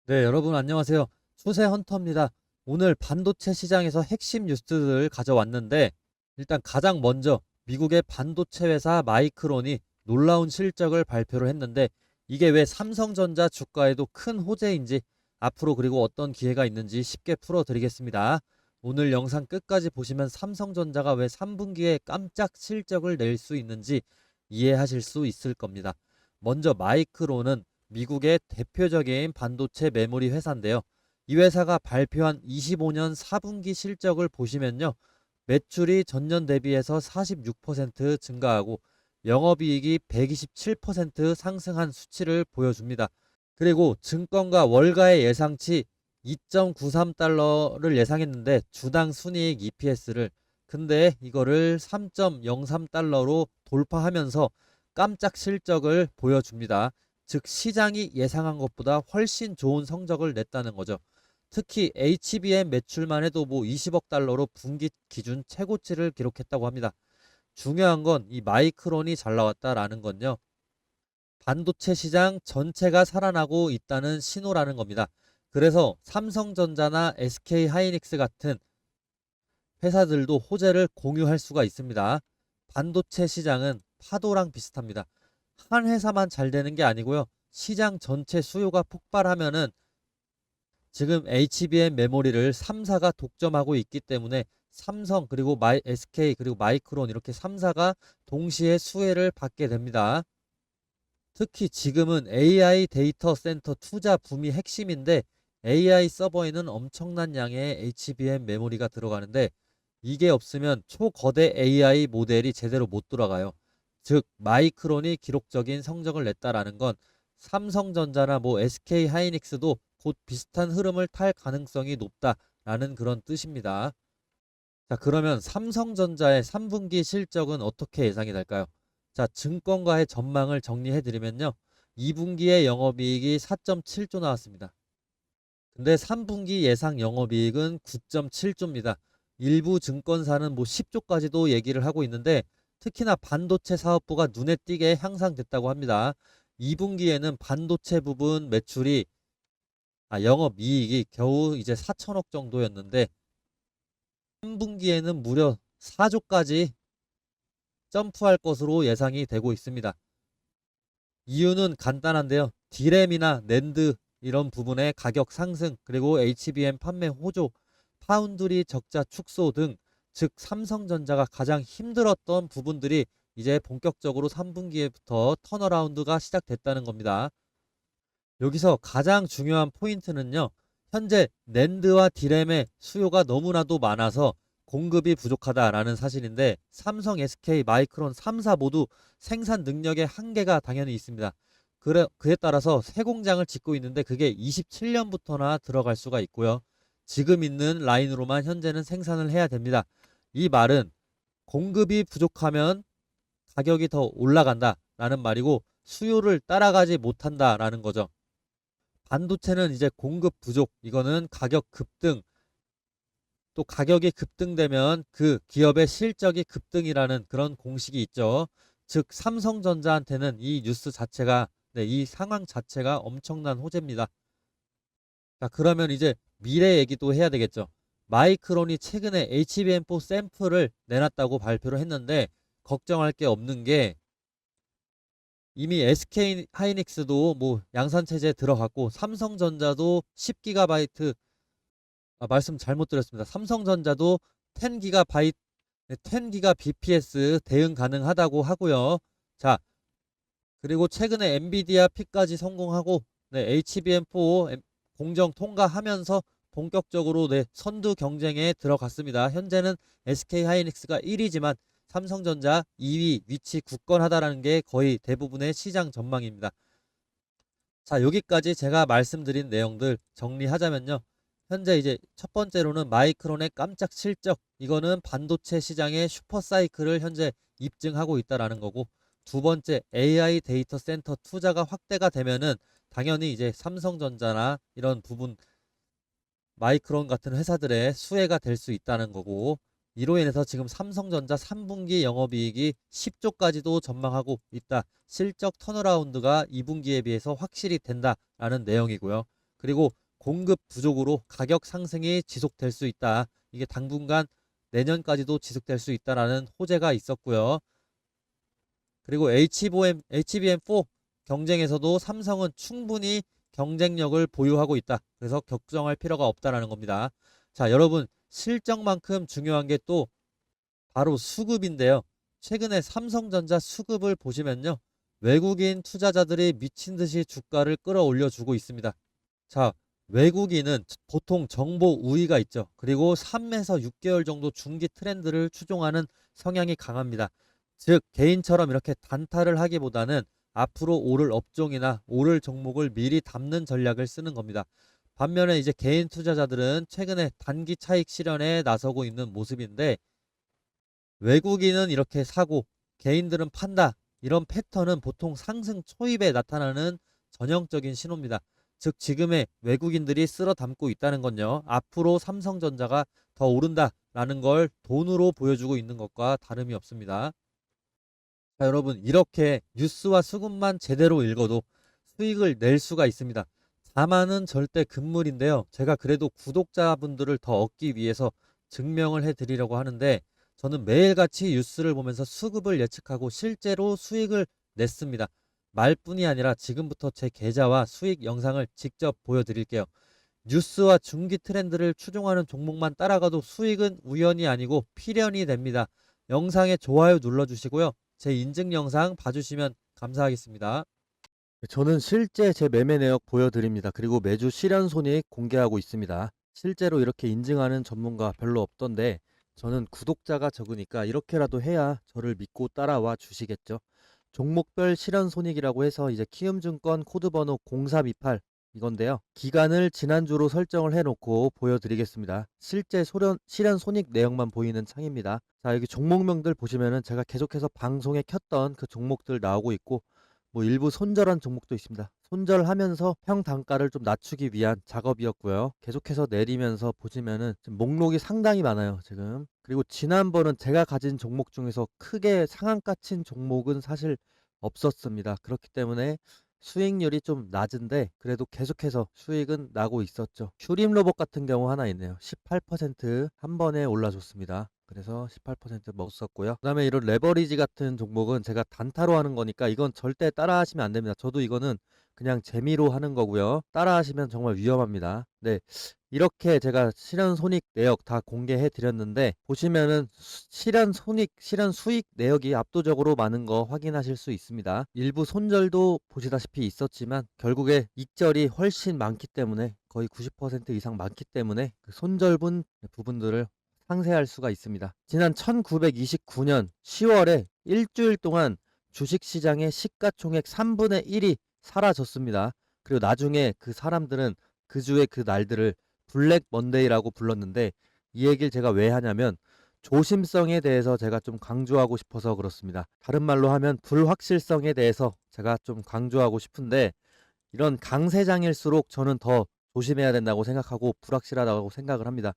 네, 여러분 안녕하세요. 추세 헌터입니다. 오늘 반도체 시장에서 핵심 뉴스들을 가져왔는데 일단 가장 먼저 미국의 반도체 회사 마이크론이 놀라운 실적을 발표를 했는데 이게 왜 삼성전자 주가에도 큰 호재인지 앞으로 그리고 어떤 기회가 있는지 쉽게 풀어드리겠습니다. 오늘 영상 끝까지 보시면 삼성전자가 왜 3분기에 깜짝 실적을 낼 수 있는지 이해하실 수 있을 겁니다. 먼저 마이크론은 미국의 대표적인 반도체 메모리 회사인데요. 이 회사가 발표한 25년 4분기 실적을 보시면요. 매출이 전년 대비해서 46% 증가하고 영업이익이 127% 상승한 수치를 보여줍니다. 그리고 증권가 월가의 예상치 2.93달러를 예상했는데 주당 순이익 EPS를 근데 이거를 3.03달러로 돌파하면서 깜짝 실적을 보여줍니다. 즉 시장이 예상한 것보다 훨씬 좋은 성적을 냈다는 거죠. 특히 HBM 매출만 해도 20억 달러로 분기 기준 최고치를 기록했다고 합니다. 중요한 건 이 마이크론이 잘 나왔다라는 건요. 반도체 시장 전체가 살아나고 있다는 신호라는 겁니다. 그래서 삼성전자나 SK하이닉스 같은 회사들도 호재를 공유할 수가 있습니다. 반도체 시장은 파도랑 비슷합니다. 한 회사만 잘 되는 게 아니고요. 시장 전체 수요가 폭발하면은 지금 HBM 메모리를 3사가 독점하고 있기 때문에 삼성 그리고 SK 그리고 마이크론 이렇게 3사가 동시에 수혜를 받게 됩니다. 특히 지금은 AI 데이터 센터 투자 붐이 핵심인데 AI 서버에는 엄청난 양의 HBM 메모리가 들어가는데 이게 없으면 초거대 AI 모델이 제대로 못 돌아가요. 즉 마이크론이 기록적인 성적을 냈다라는 건 삼성전자나 SK 하이닉스도 곧 비슷한 흐름을 탈 가능성이 높다라는 그런 뜻입니다. 자, 그러면 삼성전자의 3분기 실적은 어떻게 예상이 될까요? 자, 증권가의 전망을 정리해 드리면요. 2분기에 영업이익이 4.7조 나왔습니다. 근데 3분기 예상 영업이익은 9.7조입니다. 일부 증권사는 10조까지도 얘기를 하고 있는데 특히나 반도체 사업부가 눈에 띄게 향상됐다고 합니다. 2분기에는 반도체 부분 매출이 영업이익이 겨우 이제 4천억 정도였는데 3분기에는 무려 4조까지 점프할 것으로 예상이 되고 있습니다. 이유는 간단한데요. 디램이나 낸드 이런 부분의 가격 상승 그리고 HBM 판매 호조, 파운드리 적자 축소 등 즉 삼성전자가 가장 힘들었던 부분들이 이제 본격적으로 3분기에부터 턴어라운드가 시작됐다는 겁니다. 여기서 가장 중요한 포인트는요. 현재 낸드와 디램의 수요가 너무나도 많아서 공급이 부족하다라는 사실인데 삼성, SK, 마이크론 3사 모두 생산 능력의 한계가 당연히 있습니다. 그에 따라서 새 공장을 짓고 있는데 그게 27년부터나 들어갈 수가 있고요. 지금 있는 라인으로만 현재는 생산을 해야 됩니다. 이 말은 공급이 부족하면 가격이 더 올라간다라는 말이고 수요를 따라가지 못한다라는 거죠. 반도체는 이제 공급 부족, 이거는 가격 급등, 또 가격이 급등되면 그 기업의 실적이 급등이라는 그런 공식이 있죠. 즉 삼성전자한테는 이 뉴스 자체가 이 상황 자체가 엄청난 호재입니다. 자, 그러면 이제 미래 얘기도 해야 되겠죠. 마이크론이 최근에 HBM4 샘플을 내놨다고 발표를 했는데 걱정할 게 없는 게 이미 SK 하이닉스도 양산 체제에 들어갔고 삼성전자도 10GB 말씀 잘못 드렸습니다. 삼성전자도 10GB 10GB BPS 대응 가능하다고 하고요. 자, 그리고 최근에 엔비디아 P까지 성공하고 HBM4 공정 통과하면서 본격적으로 선두 경쟁에 들어갔습니다. 현재는 SK 하이닉스가 1위지만 삼성전자 2위 위치 굳건하다라는 게 거의 대부분의 시장 전망입니다. 자, 여기까지 제가 말씀드린 내용들 정리하자면요. 현재 이제 첫 번째로는 마이크론의 깜짝 실적, 이거는 반도체 시장의 슈퍼 사이클을 현재 입증하고 있다라는 거고, 두 번째 AI 데이터 센터 투자가 확대가 되면은 당연히 이제 삼성전자나 이런 부분 마이크론 같은 회사들의 수혜가 될 수 있다는 거고, 이로 인해서 지금 삼성전자 3분기 영업이익이 10조까지도 전망하고 있다. 실적 턴어라운드가 2분기에 비해서 확실히 된다라는 내용이고요. 그리고 공급 부족으로 가격 상승이 지속될 수 있다. 이게 당분간 내년까지도 지속될 수 있다라는 호재가 있었고요. 그리고 HBM4 경쟁에서도 삼성은 충분히 경쟁력을 보유하고 있다. 그래서 걱정할 필요가 없다라는 겁니다. 자, 여러분 실적만큼 중요한 게 또 바로 수급인데요. 최근에 삼성전자 수급을 보시면요. 외국인 투자자들이 미친 듯이 주가를 끌어올려 주고 있습니다. 자, 외국인은 보통 정보 우위가 있죠. 그리고 3에서 6개월 정도 중기 트렌드를 추종하는 성향이 강합니다. 즉, 개인처럼 이렇게 단타를 하기보다는 앞으로 오를 업종이나 오를 종목을 미리 담는 전략을 쓰는 겁니다. 반면에 이제 개인 투자자들은 최근에 단기 차익 실현에 나서고 있는 모습인데 외국인은 이렇게 사고 개인들은 판다. 이런 패턴은 보통 상승 초입에 나타나는 전형적인 신호입니다. 즉 지금의 외국인들이 쓸어 담고 있다는 건요. 앞으로 삼성전자가 더 오른다라는 걸 돈으로 보여주고 있는 것과 다름이 없습니다. 자, 여러분 이렇게 뉴스와 수급만 제대로 읽어도 수익을 낼 수가 있습니다. 다만은 절대 금물인데요. 제가 그래도 구독자분들을 더 얻기 위해서 증명을 해드리려고 하는데 저는 매일같이 뉴스를 보면서 수급을 예측하고 실제로 수익을 냈습니다. 말뿐이 아니라 지금부터 제 계좌와 수익 영상을 직접 보여드릴게요. 뉴스와 중기 트렌드를 추종하는 종목만 따라가도 수익은 우연이 아니고 필연이 됩니다. 영상에 좋아요 눌러주시고요. 제 인증 영상 봐주시면 감사하겠습니다. 저는 실제 제 매매 내역 보여드립니다. 그리고 매주 실현 손익 공개하고 있습니다. 실제로 이렇게 인증하는 전문가 별로 없던데 저는 구독자가 적으니까 이렇게라도 해야 저를 믿고 따라와 주시겠죠. 종목별 실현 손익이라고 해서 이제 키움증권 코드번호 0428 이건데요. 기간을 지난주로 설정을 해놓고 보여드리겠습니다. 실제 실현 손익 내역만 보이는 창입니다. 자, 여기 종목명들 보시면은 제가 계속해서 방송에 켰던 그 종목들 나오고 있고 뭐 일부 손절한 종목도 있습니다. 손절하면서 평단가를 좀 낮추기 위한 작업이었고요. 계속해서 내리면서 보시면은 지금 목록이 상당히 많아요, 지금. 그리고 지난번은 제가 가진 종목 중에서 크게 상한가 친 종목은 사실 없었습니다. 그렇기 때문에 수익률이 좀 낮은데 그래도 계속해서 수익은 나고 있었죠. 슈림 로봇 같은 경우 하나 있네요. 18%한 번에 올라줬습니다. 그래서 18% 먹었었고요. 그다음에 이런 레버리지 같은 종목은 제가 단타로 하는 거니까 이건 절대 따라 하시면 안 됩니다. 저도 이거는 그냥 재미로 하는 거고요. 따라 하시면 정말 위험합니다. 네. 이렇게 제가 실현 손익 내역 다 공개해 드렸는데 보시면은 실현 수익 내역이 압도적으로 많은 거 확인하실 수 있습니다. 일부 손절도 보시다시피 있었지만 결국에 익절이 훨씬 많기 때문에 거의 90% 이상 많기 때문에 그 손절분 부분들을 상쇄할 수가 있습니다. 지난 1929년 10월에 일주일 동안 주식시장의 시가총액 3분의 1이 사라졌습니다. 그리고 나중에 그 사람들은 그 주의 그 날들을 블랙 먼데이라고 불렀는데 이 얘기를 제가 왜 하냐면 조심성에 대해서 제가 좀 강조하고 싶어서 그렇습니다. 다른 말로 하면 불확실성에 대해서 제가 좀 강조하고 싶은데 이런 강세장일수록 저는 더 조심해야 된다고 생각하고 불확실하다고 생각을 합니다.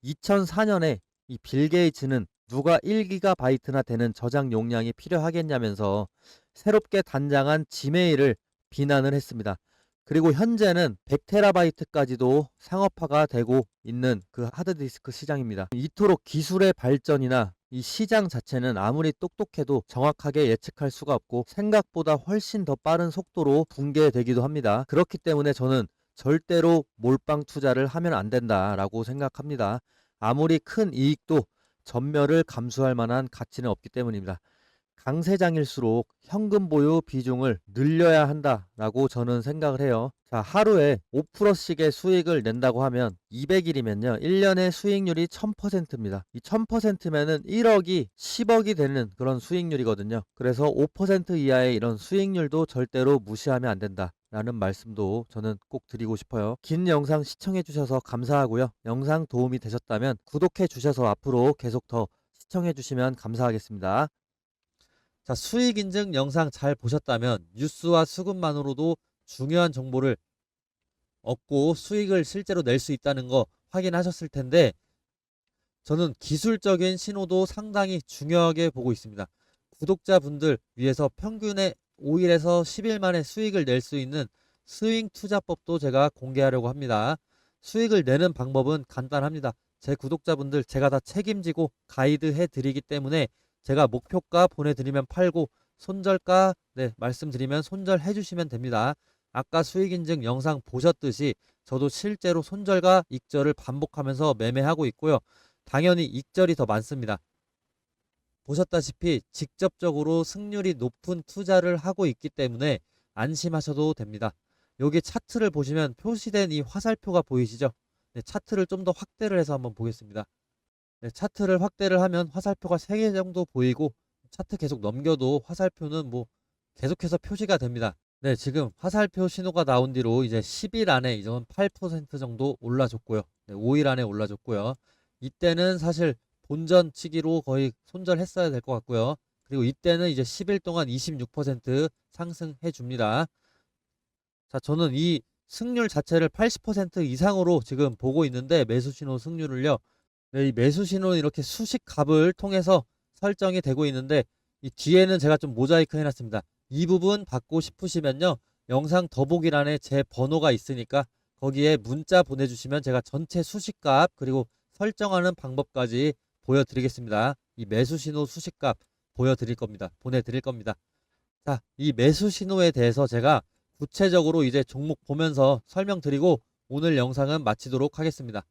2004년에 이 빌 게이츠는 누가 1기가바이트나 되는 저장 용량이 필요하겠냐면서 새롭게 단장한 지메일을 비난을 했습니다. 그리고 현재는 100테라바이트까지도 상업화가 되고 있는 그 하드디스크 시장입니다. 이토록 기술의 발전이나 이 시장 자체는 아무리 똑똑해도 정확하게 예측할 수가 없고 생각보다 훨씬 더 빠른 속도로 붕괴되기도 합니다. 그렇기 때문에 저는 절대로 몰빵 투자를 하면 안 된다라고 생각합니다. 아무리 큰 이익도 전멸을 감수할 만한 가치는 없기 때문입니다. 강세장일수록 현금 보유 비중을 늘려야 한다라고 저는 생각을 해요. 자, 하루에 5%씩의 수익을 낸다고 하면 200일이면요. 1년의 수익률이 1000%입니다. 이 1000%면은 1억이 10억이 되는 그런 수익률이거든요. 그래서 5% 이하의 이런 수익률도 절대로 무시하면 안 된다. 라는 말씀도 저는 꼭 드리고 싶어요. 긴 영상 시청해 주셔서 감사하고요. 영상 도움이 되셨다면 구독해 주셔서 앞으로 계속 더 시청해 주시면 감사하겠습니다. 자, 수익 인증 영상 잘 보셨다면 뉴스와 수급만으로도 중요한 정보를 얻고 수익을 실제로 낼 수 있다는 거 확인하셨을 텐데 저는 기술적인 신호도 상당히 중요하게 보고 있습니다. 구독자분들 위해서 평균에 5일에서 10일 만에 수익을 낼 수 있는 스윙 투자법도 제가 공개하려고 합니다. 수익을 내는 방법은 간단합니다. 제 구독자분들 제가 다 책임지고 가이드해 드리기 때문에 제가 목표가 보내드리면 팔고 손절가 말씀드리면 손절해 주시면 됩니다. 아까 수익인증 영상 보셨듯이 저도 실제로 손절과 익절을 반복하면서 매매하고 있고요. 당연히 익절이 더 많습니다. 보셨다시피 직접적으로 승률이 높은 투자를 하고 있기 때문에 안심하셔도 됩니다. 여기 차트를 보시면 표시된 이 화살표가 보이시죠? 네, 차트를 좀 더 확대를 해서 한번 보겠습니다. 네, 차트를 확대를 하면 화살표가 3개 정도 보이고 차트 계속 넘겨도 화살표는 뭐 계속해서 표시가 됩니다. 네, 지금 화살표 신호가 나온 뒤로 이제 10일 안에 이전 8% 정도 올라줬고요. 네, 5일 안에 올라줬고요. 이때는 사실 본전 치기로 거의 손절했어야 될 것 같고요. 그리고 이때는 이제 10일 동안 26% 상승해 줍니다. 자, 저는 이 승률 자체를 80% 이상으로 지금 보고 있는데 매수 신호 승률을요. 네, 이 매수 신호는 이렇게 수식 값을 통해서 설정이 되고 있는데 이 뒤에는 제가 좀 모자이크 해놨습니다. 이 부분 받고 싶으시면요. 영상 더보기란에 제 번호가 있으니까 거기에 문자 보내주시면 제가 전체 수식값 그리고 설정하는 방법까지 보여드리겠습니다. 이 매수 신호 수식값 보여드릴 겁니다. 보내드릴 겁니다. 자, 이 매수 신호에 대해서 제가 구체적으로 이제 종목 보면서 설명드리고 오늘 영상은 마치도록 하겠습니다.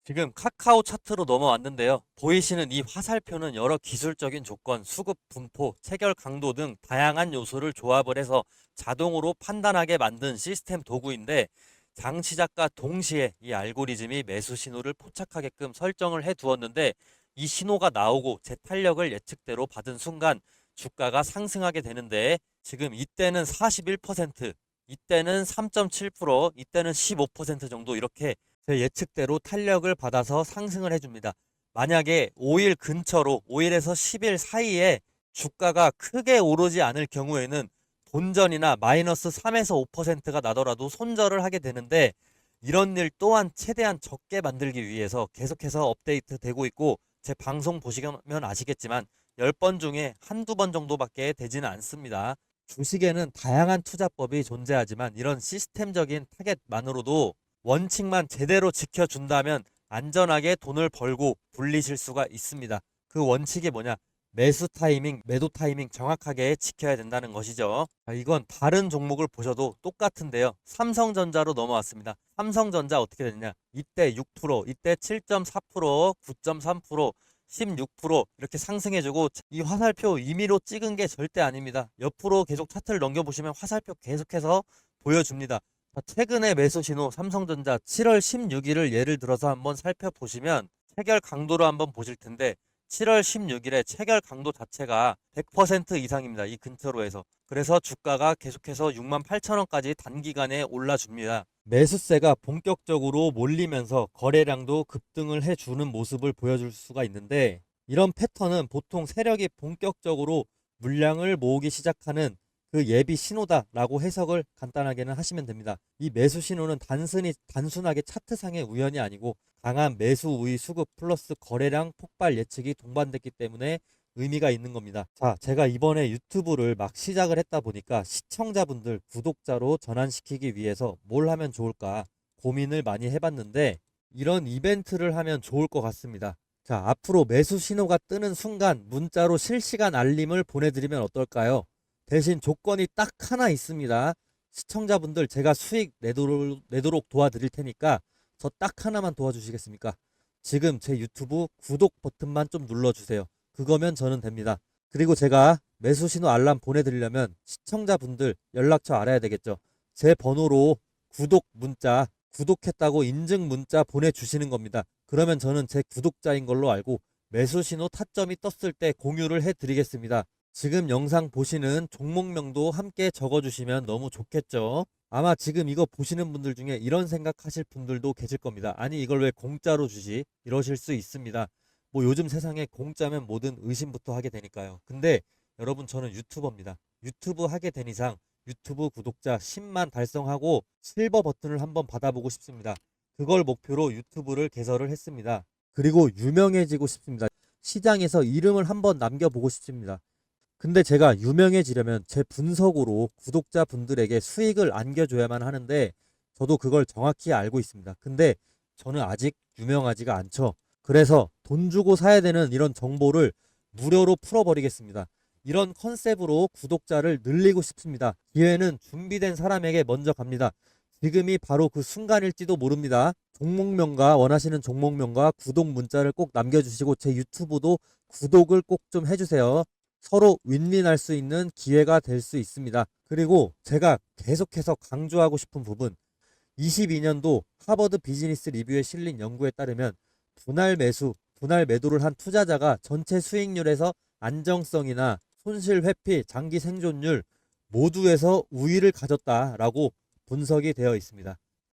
지금 카카오 차트로 넘어왔는데요. 보이시는 이 화살표는 여러 기술적인 조건, 수급 분포, 체결 강도 등 다양한 요소를 조합을 해서 자동으로 판단하게 만든 시스템 도구인데 장시작과 동시에 이 알고리즘이 매수 신호를 포착하게끔 설정을 해 두었는데 이 신호가 나오고 제 탄력을 예측대로 받은 순간 주가가 상승하게 되는데 지금 이때는 41%, 이때는 3.7%, 이때는 15% 정도 이렇게 제 예측대로 탄력을 받아서 상승을 해줍니다. 만약에 5일 근처로 5일에서 10일 사이에 주가가 크게 오르지 않을 경우에는 본전이나 마이너스 3에서 5%가 나더라도 손절을 하게 되는데 이런 일 또한 최대한 적게 만들기 위해서 계속해서 업데이트 되고 있고 제 방송 보시면 아시겠지만 10번 중에 한두 번 정도밖에 되지는 않습니다. 주식에는 다양한 투자법이 존재하지만 이런 시스템적인 타겟만으로도 원칙만 제대로 지켜준다면 안전하게 돈을 벌고 불리실 수가 있습니다. 그 원칙이 뭐냐? 매수 타이밍, 매도 타이밍 정확하게 지켜야 된다는 것이죠. 이건 다른 종목을 보셔도 똑같은데요. 삼성전자로 넘어왔습니다. 삼성전자 어떻게 됐냐? 이때 6%, 이때 7.4%, 9.3%, 16% 이렇게 상승해주고 이 화살표 임의로 찍은 게 절대 아닙니다. 옆으로 계속 차트를 넘겨보시면 화살표 계속해서 보여줍니다. 최근에 매수 신호 삼성전자 7월 16일을 예를 들어서 한번 살펴보시면 체결 강도로 한번 보실 텐데 7월 16일에 체결 강도 자체가 100% 이상입니다. 이 근처로 해서. 그래서 주가가 계속해서 68,000원까지 단기간에 올라줍니다. 매수세가 본격적으로 몰리면서 거래량도 급등을 해주는 모습을 보여줄 수가 있는데 이런 패턴은 보통 세력이 본격적으로 물량을 모으기 시작하는 그 예비 신호다라고 해석을 간단하게는 하시면 됩니다. 이 매수 신호는 단순하게 차트상의 우연이 아니고 강한 매수 우위 수급 플러스 거래량 폭발 예측이 동반됐기 때문에 의미가 있는 겁니다. 자, 제가 이번에 유튜브를 막 시작을 했다 보니까 시청자분들 구독자로 전환시키기 위해서 뭘 하면 좋을까 고민을 많이 해봤는데 이런 이벤트를 하면 좋을 것 같습니다. 자, 앞으로 매수 신호가 뜨는 순간 문자로 실시간 알림을 보내드리면 어떨까요? 대신 조건이 딱 하나 있습니다. 시청자분들 제가 수익 내도록 도와드릴 테니까 저 딱 하나만 도와주시겠습니까? 지금 제 유튜브 구독 버튼만 좀 눌러주세요. 그거면 저는 됩니다. 그리고 제가 매수 신호 알람 보내드리려면 시청자분들 연락처 알아야 되겠죠. 제 번호로 구독 문자, 구독했다고 인증 문자 보내주시는 겁니다. 그러면 저는 제 구독자인 걸로 알고 매수 신호 타점이 떴을 때 공유를 해드리겠습니다. 지금 영상 보시는 종목명도 함께 적어주시면 너무 좋겠죠. 아마 지금 이거 보시는 분들 중에 이런 생각하실 분들도 계실 겁니다. 아니 이걸 왜 공짜로 주지? 이러실 수 있습니다. 뭐 요즘 세상에 공짜면 뭐든 의심부터 하게 되니까요. 근데 여러분 저는 유튜버입니다. 유튜브 하게 된 이상 유튜브 구독자 10만 달성하고 실버 버튼을 한번 받아보고 싶습니다. 그걸 목표로 유튜브를 개설을 했습니다. 그리고 유명해지고 싶습니다. 시장에서 이름을 한번 남겨보고 싶습니다. 근데 제가 유명해지려면 제 분석으로 구독자분들에게 수익을 안겨줘야만 하는데 저도 그걸 정확히 알고 있습니다. 근데 저는 아직 유명하지가 않죠. 그래서 돈 주고 사야 되는 이런 정보를 무료로 풀어버리겠습니다. 이런 컨셉으로 구독자를 늘리고 싶습니다. 기회는 준비된 사람에게 먼저 갑니다. 지금이 바로 그 순간일지도 모릅니다. 종목명과 원하시는 종목명과 구독 문자를 꼭 남겨주시고 제 유튜브도 구독을 꼭 좀 해주세요. 서로 윈윈할 수 있는 기회가 될 수 있습니다. 그리고 제가 계속해서 강조하고 싶은 부분, 22년도 하버드 비즈니스 리뷰에 실린 연구에 따르면 분할 매수, 분할 매도를 한 투자자가 전체 수익률에서 안정성이나 손실 회피, 장기 생존율 모두에서 우위를 가졌다라고 분석이 되어 있습니다.